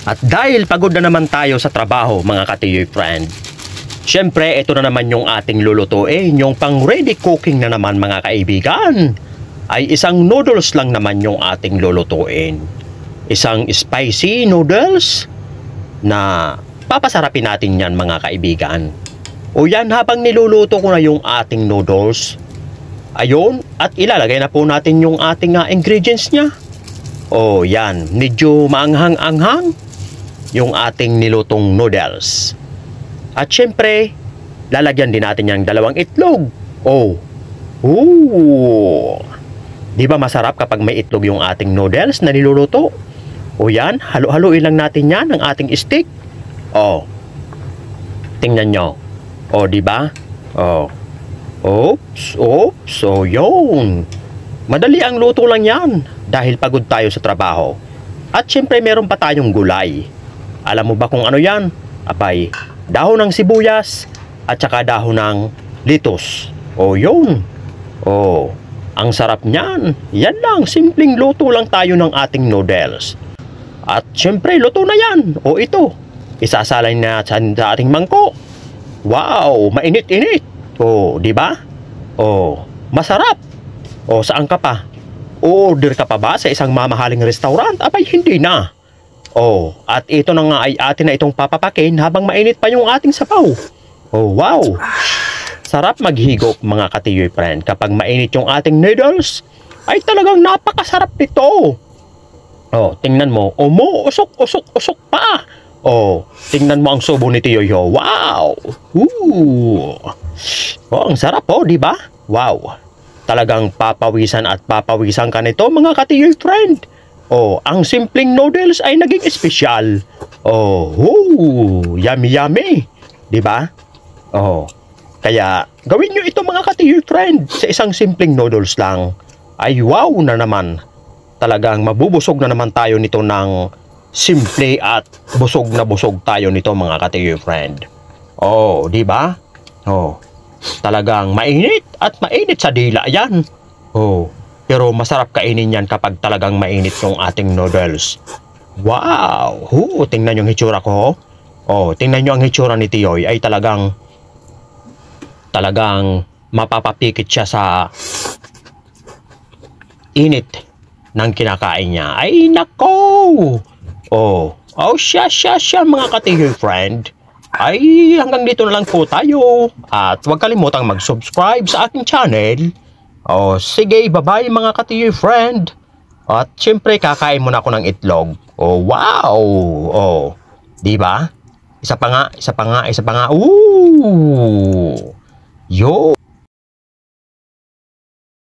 At dahil pagod na naman tayo sa trabaho mga katiyoy friend, syempre ito na naman yung ating lulutuin, yung pang ready cooking na naman mga kaibigan. Ay isang noodles lang naman yung ating lulutuin. Isang spicy noodles na papasarapin natin yan mga kaibigan. O yan, habang niluluto ko na yung ating noodles, ayun, at ilalagay na po natin yung ating ingredients niya. O yan, medyo maanghang-anghang yung ating nilutong noodles. At syempre, lalagyan din natin yung 2 itlog. Oh. Ooh. Di ba masarap kapag may itlog yung ating noodles na niluluto? O yan, halo-haloin lang natin yan ng ating stick. Oh. Tingnan nyo. O, di ba? Oh. Oops, oops. So, yun. Madali ang luto lang yan dahil pagod tayo sa trabaho. At syempre, meron pa tayong gulay. Alam mo ba kung ano yan? Abay, dahon ng sibuyas at saka dahon ng litos. O, yun. O, ang sarap niyan. Yan lang, simpleng luto lang tayo ng ating noodles. At syempre, luto na yan. O ito, isasalay na sa ating mangkok. Wow, mainit-init. O, di ba? O, masarap. O, saan ka pa? Order ka pa ba sa isang mamahaling restaurant? Abay, hindi na. O, at ito na nga ay atin na itong papapakin habang mainit pa yung ating sabaw. O, wow. Sarap maghigop mga katiyoy friend. Kapag mainit yung ating noodles, ay talagang napakasarap nito. Oh, tingnan mo. O mo, usok pa. Oh, tingnan mo ang subo ni Tiyoyo. Wow. Ooh. Oh, ang sarap di ba? Wow. Talagang papawisan at papawisan ka nito mga katiyoy friend. Oh, ang simpleng noodles ay naging espesyal. Oh, yummy yummy. Di ba? Oh. Kaya, gawin nyo ito mga katiyoy friend sa isang simpleng noodles lang. Ay wow na naman. Talagang mabubusog na naman tayo nito ng simple at busog na busog tayo nito mga katiyoy friend. Oh, di ba? Oh, talagang mainit at mainit sa dila yan. Oh, pero masarap kainin yan kapag talagang mainit yung ating noodles. Wow! Tingnan yung hitsura ko. Oh, tingnan nyo ang hitsura ni Tiyoy ay talagang mapapapikit siya sa init ng kinakain niya. Ay, nako! Siya mga katiyoy friend. Ay, hanggang dito na lang po tayo. At huwag kalimutang mag-subscribe sa aking channel. Sige, bye-bye mga katiyoy friend. At syempre, kakain muna ako ng itlog. Wow! Di ba? Isa pa nga. Ooh! Yo!